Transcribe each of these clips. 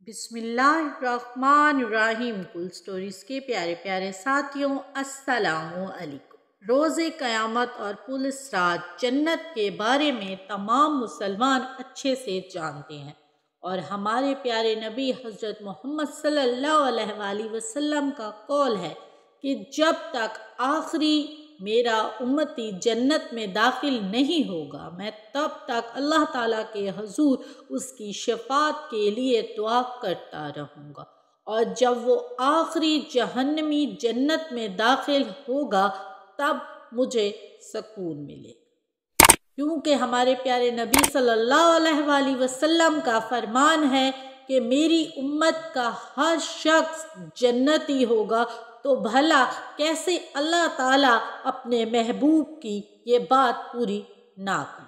بسم اللہ الرحمن الرحیم۔ کل سٹوریز کے پیارے پیارے ساتھیوں، السلام علیکم۔ روز قیامت اور پل صراط جنت کے بارے میں تمام مسلمان اچھے سے جانتے ہیں، اور ہمارے پیارے نبی حضرت محمد صلی اللہ علیہ وآلہ وسلم کا قول ہے کہ جب تک آخری میرا امتی جنت میں داخل نہیں ہوگا، میں تب تک اللہ تعالیٰ کے حضور اس کی شفاعت کے لیے دعا کرتا رہوں گا، اور جب وہ آخری جہنمی جنت میں داخل ہوگا تب مجھے سکون ملے، کیونکہ ہمارے پیارے نبی صلی اللہ علیہ وآلہ وسلم کا فرمان ہے کہ میری امت کا ہر شخص جنتی ہوگا، تو بھلا کیسے اللہ تعالیٰ اپنے محبوب کی یہ بات پوری نہ کرے۔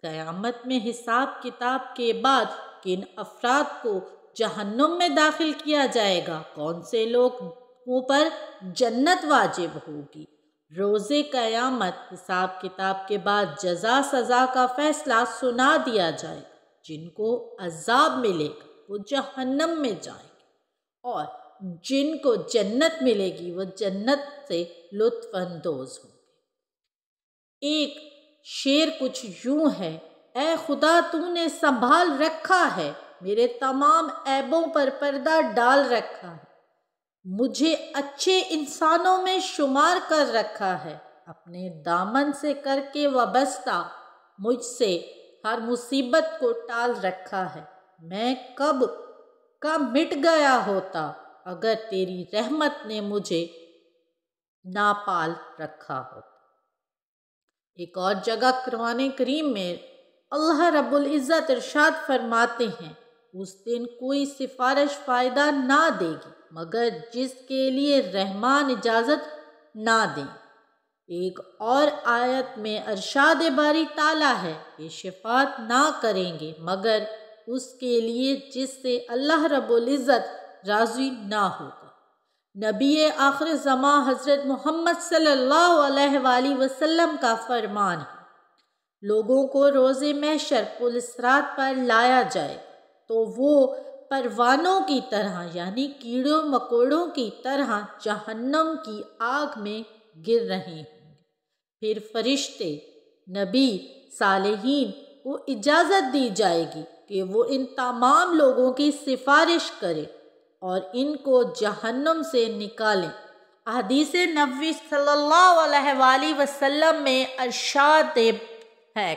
قیامت میں حساب کتاب کے بعد کن افراد کو جہنم میں داخل کیا جائے گا، کون سے لوگوں پر جنت واجب ہوگی۔ روز قیامت حساب کتاب کے بعد جزا سزا کا فیصلہ سنا دیا جائے گا۔ جن کو عذاب ملے گا وہ جہنم میں جائیں گے، اور جن کو جنت ملے گی وہ جنت سے لطف اندوز ہوں گے۔ ایک شعر کچھ یوں ہے: اے خدا تو نے سنبھال رکھا ہے، میرے تمام عیبوں پر پردہ ڈال رکھا ہے، مجھے اچھے انسانوں میں شمار کر رکھا ہے، اپنے دامن سے کر کے وابستہ مجھ سے ہر مصیبت کو ٹال رکھا ہے، میں کب کا مٹ گیا ہوتا اگر تیری رحمت نے مجھے ناپال رکھا ہوتا۔ ایک اور جگہ قرآن کریم میں اللہ رب العزت ارشاد فرماتے ہیں: اس دن کوئی سفارش فائدہ نہ دے گی مگر جس کے لیے رحمان اجازت نہ دیں۔ ایک اور آیت میں ارشاد باری تعالیٰ ہے کہ شفاعت نہ کریں گے مگر اس کے لیے جس سے اللہ رب العزت راضی نہ ہوگا۔ نبی آخر زمان حضرت محمد صلی اللہ علیہ وآلہ وسلم کا فرمان ہے: لوگوں کو روز محشر پل صراط پر لایا جائے تو وہ پروانوں کی طرح یعنی کیڑوں مکوڑوں کی طرح جہنم کی آگ میں گر رہے ہوں گے۔ پھر فرشتے، نبی، صالحین کو اجازت دی جائے گی کہ وہ ان تمام لوگوں کی سفارش کرے اور ان کو جہنم سے نکالیں۔ حدیث نبوی صلی اللہ علیہ وآلہ وسلم میں ارشاد ہے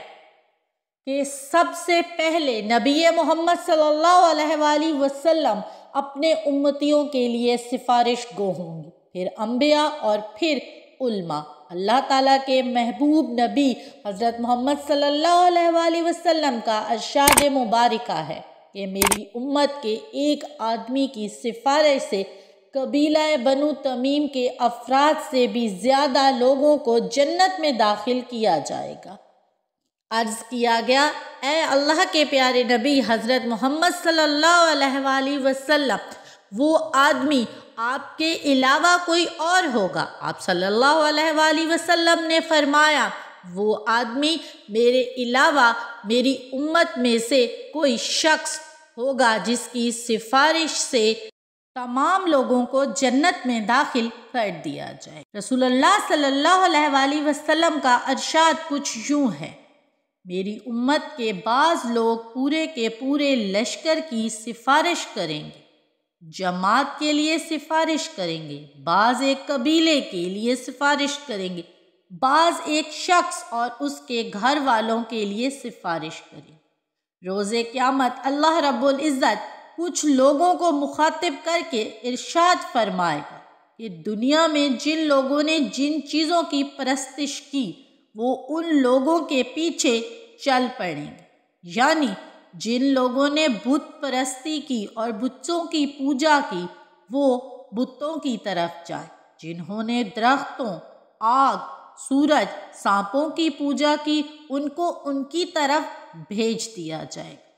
کہ سب سے پہلے نبی محمد صلی اللہ علیہ وآلہ وسلم اپنے امتیوں کے لیے سفارش گو ہوں گے، پھر انبیاء اور پھر علماء۔ اللہ تعالیٰ کے محبوب نبی حضرت محمد صلی اللہ علیہ وآلہ وسلم کا ارشاد مبارکہ ہے کہ میری امت کے ایک آدمی کی سفارش سے قبیلہ بنو تمیم کے افراد سے بھی زیادہ لوگوں کو جنت میں داخل کیا جائے گا۔ عرض کیا گیا: اے اللہ کے پیارے نبی حضرت محمد صلی اللہ علیہ وآلہ وسلم، وہ آدمی آپ کے علاوہ کوئی اور ہوگا؟ آپ صلی اللہ علیہ وآلہ وسلم نے فرمایا: وہ آدمی میرے علاوہ میری امت میں سے کوئی شخص ہوگا جس کی سفارش سے تمام لوگوں کو جنت میں داخل کر دیا جائے۔ رسول اللہ صلی اللہ علیہ وآلہ وسلم کا ارشاد کچھ یوں ہے: میری امت کے بعض لوگ پورے کے پورے لشکر کی سفارش کریں گے، جماعت کے لیے سفارش کریں گے، بعض ایک قبیلے کے لیے سفارش کریں گے، بعض ایک شخص اور اس کے گھر والوں کے لیے سفارش کریں گے۔ روز قیامت اللہ رب العزت کچھ لوگوں کو مخاطب کر کے ارشاد فرمائے گا کہ دنیا میں جن لوگوں نے جن چیزوں کی پرستش کی وہ ان لوگوں کے پیچھے چل پڑیں گے، یعنی جن لوگوں نے بت پرستی کی اور بتوں کی پوجا کی وہ بتوں کی طرف جائیں، جنہوں نے درختوں، آگ، سورج، سانپوں کی پوجا کی ان کو ان کی طرف بھیج دیا جائے گا۔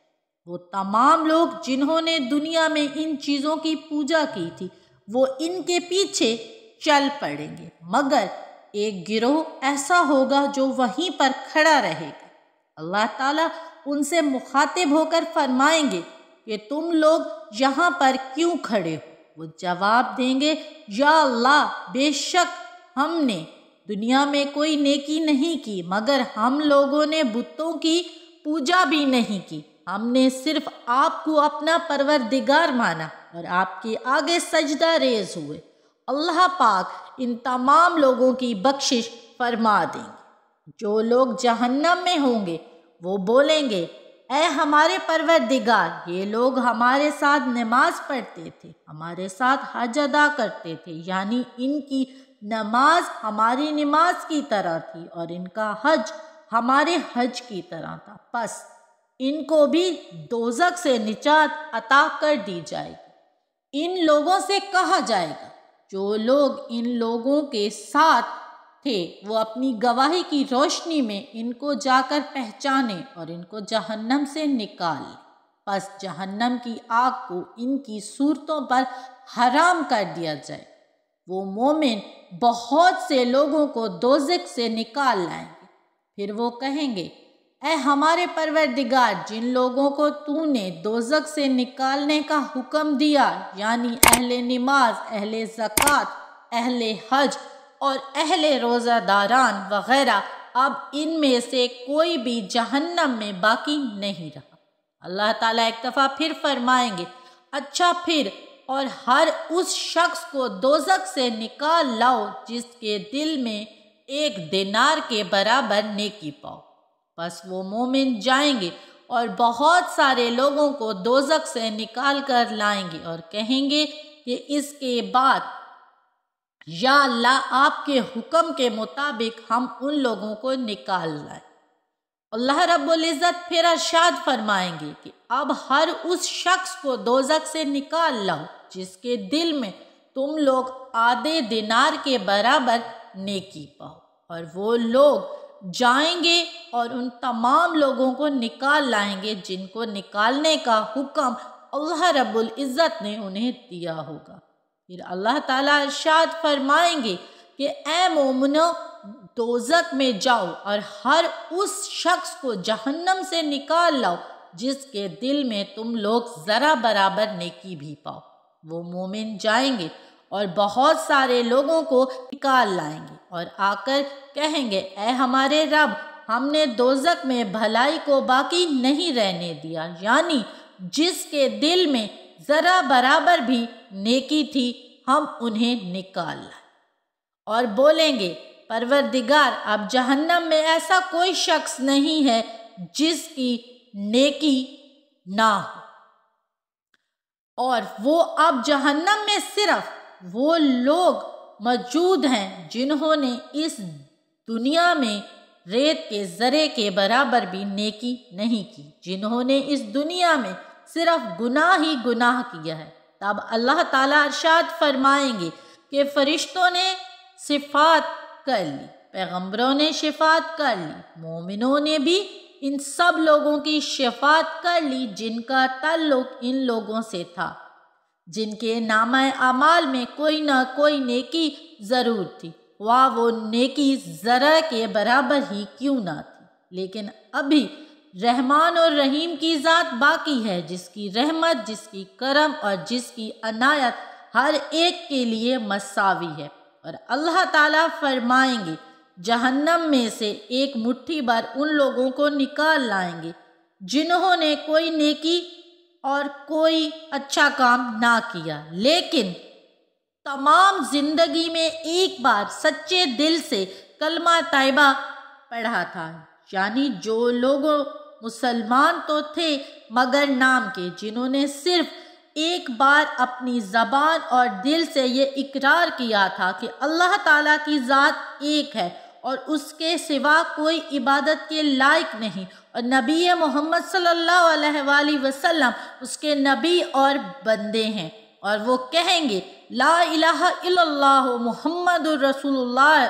وہ تمام لوگ جنہوں نے دنیا میں ان چیزوں کی پوجا کی تھی وہ ان کے پیچھے چل پڑیں گے، مگر ایک گروہ ایسا ہوگا جو وہیں پر کھڑا رہے گا۔ اللہ تعالیٰ ان سے مخاطب ہو کر فرمائیں گے کہ تم لوگ یہاں پر کیوں کھڑے ہو؟ وہ جواب دیں گے یا اللہ، بے شک ہم نے دنیا میں کوئی نیکی نہیں کی، مگر ہم لوگوں نے بتوں کی پوجا بھی نہیں کی، ہم نے صرف آپ کو اپنا پروردگار مانا اور آپ کے آگے سجدہ ریز ہوئے۔ اللہ پاک ان تمام لوگوں کی بخشش فرما دیں گے۔ جو لوگ جہنم میں ہوں گے وہ بولیں گے اے ہمارے پروردگار، یہ لوگ ہمارے ساتھ نماز پڑھتے تھے، ہمارے ساتھ حج ادا کرتے تھے، یعنی ان کی نماز ہماری نماز کی طرح تھی اور ان کا حج ہمارے حج کی طرح تھا، پس ان کو بھی دوزخ سے نجات عطا کر دی جائے گی۔ ان لوگوں سے کہا جائے گا جو لوگ ان لوگوں کے ساتھ تھے وہ اپنی گواہی کی روشنی میں ان کو جا کر پہچانے اور ان کو جہنم سے نکال لیں، پس جہنم کی آگ کو ان کی صورتوں پر حرام کر دیا جائے۔ وہ مومن بہت سے لوگوں کو دوزخ سے نکال لائیں گے، پھر وہ کہیں گے اے ہمارے پروردگار، جن لوگوں کو تو نے دوزخ سے نکالنے کا حکم دیا، یعنی اہل نماز، اہل زکوٰۃ، اہل حج اور اہل روزہ داران وغیرہ، اب ان میں سے کوئی بھی جہنم میں باقی نہیں رہا۔ اللہ تعالیٰ ایک دفعہ پھر فرمائیں گے اچھا پھر اور ہر اس شخص کو دوزخ سے نکال لاؤ جس کے دل میں 1 دینار کے برابر نیکی پاؤ۔ بس وہ مومن جائیں گے اور بہت سارے لوگوں کو دوزخ سے نکال کر لائیں گے اور کہیں گے کہ اس کے بعد یا اللہ آپ کے حکم کے مطابق ہم ان لوگوں کو نکال لائیں۔ اللہ رب العزت پھر ارشاد فرمائیں گے کہ اب ہر اس شخص کو دوزخ سے نکال لاؤ جس کے دل میں تم لوگ آدھے دینار کے برابر نیکی پاؤ، اور وہ لوگ جائیں گے اور ان تمام لوگوں کو نکال لائیں گے جن کو نکالنے کا حکم اللہ رب العزت نے انہیں دیا ہوگا۔ پھر اللہ تعالیٰ ارشاد فرمائیں گے کہ اے مومنو، دوزخ میں جاؤ اور ہر اس شخص کو جہنم سے نکال لاؤ جس کے دل میں تم لوگ ذرا برابر نیکی بھی پاؤ۔ وہ مومن جائیں گے اور بہت سارے لوگوں کو نکال لائیں گے اور آ کر کہیں گے اے ہمارے رب، ہم نے دوزخ میں بھلائی کو باقی نہیں رہنے دیا، یعنی جس کے دل میں ذرا برابر بھی نیکی تھی ہم انہیں نکال لائیں، اور بولیں گے پروردگار اب جہنم میں ایسا کوئی شخص نہیں ہے جس کی نیکی نہ ہو، اور وہ اب جہنم میں صرف وہ لوگ موجود ہیں جنہوں نے اس دنیا میں ریت کے ذرے کے برابر بھی نیکی نہیں کی، جنہوں نے اس دنیا میں صرف گناہ ہی گناہ کیا ہے۔ تب اللہ تعالیٰ ارشاد فرمائیں گے کہ فرشتوں نے صفات کر لی، پیغمبروں نے شفاعت کر لی، مومنوں نے بھی ان سب لوگوں کی شفاعت کر لی جن کا تعلق ان لوگوں سے تھا، جن کے نامہ اعمال میں کوئی نہ کوئی نیکی ضرور تھی، وہ نیکی ذرہ کے برابر ہی کیوں نہ تھی۔ لیکن ابھی رحمان اور رحیم کی ذات باقی ہے، جس کی رحمت، جس کی کرم اور جس کی عنایت ہر ایک کے لیے مساوی ہے۔ اور اللہ تعالیٰ فرمائیں گے جہنم میں سے ایک مٹھی بھر ان لوگوں کو نکال لائیں گے جنہوں نے کوئی نیکی اور کوئی اچھا کام نہ کیا، لیکن تمام زندگی میں ایک بار سچے دل سے کلمہ طیبہ پڑھا تھا، یعنی جو لوگ مسلمان تو تھے مگر نام کے، جنہوں نے صرف ایک بار اپنی زبان اور دل سے یہ اقرار کیا تھا کہ اللہ تعالیٰ کی ذات ایک ہے اور اس کے سوا کوئی عبادت کے لائق نہیں، اور نبی محمد صلی اللہ علیہ وآلہ وسلم اس کے نبی اور بندے ہیں، اور وہ کہیں گے لا الہ الا اللہ محمد الرسول اللہ۔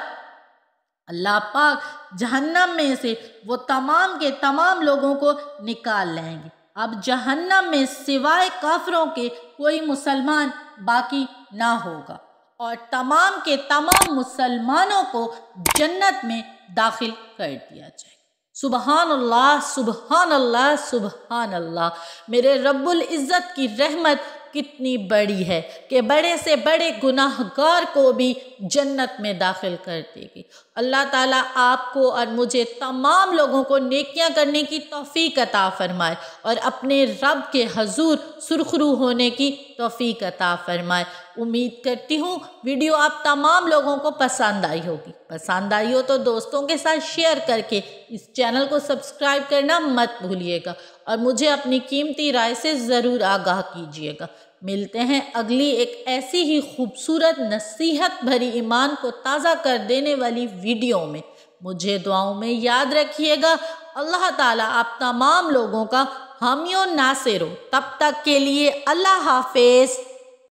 اللہ پاک جہنم میں سے وہ تمام کے تمام لوگوں کو نکال لیں گے۔ اب جہنم میں سوائے کافروں کے کوئی مسلمان باقی نہ ہوگا، اور تمام کے تمام مسلمانوں کو جنت میں داخل کر دیا جائے گا۔ سبحان اللہ سبحان اللہ سبحان اللہ۔ میرے رب العزت کی رحمت کتنی بڑی ہے کہ بڑے سے بڑے گناہ گار کو بھی جنت میں داخل کر دے گی۔ اللہ تعالیٰ آپ کو اور مجھے تمام لوگوں کو نیکیاں کرنے کی توفیق عطا فرمائے اور اپنے رب کے حضور سرخرو ہونے کی توفیق عطا فرمائے۔ امید کرتی ہوں ویڈیو آپ تمام لوگوں کو پسند آئی ہوگی۔ پسند آئی ہو تو دوستوں کے ساتھ شیئر کر کے اس چینل کو سبسکرائب کرنا مت بھولیے گا اور مجھے اپنی قیمتی رائے سے ضرور آگاہ کیجیے گا۔ ملتے ہیں اگلی ایک ایسی ہی خوبصورت نصیحت بھری ایمان کو تازہ کر دینے والی ویڈیو میں۔ مجھے دعاؤں میں یاد رکھیے گا۔ اللہ تعالیٰ آپ تمام لوگوں کا حامی و ناصر ہو۔ تب تک کے لیے اللہ حافظ۔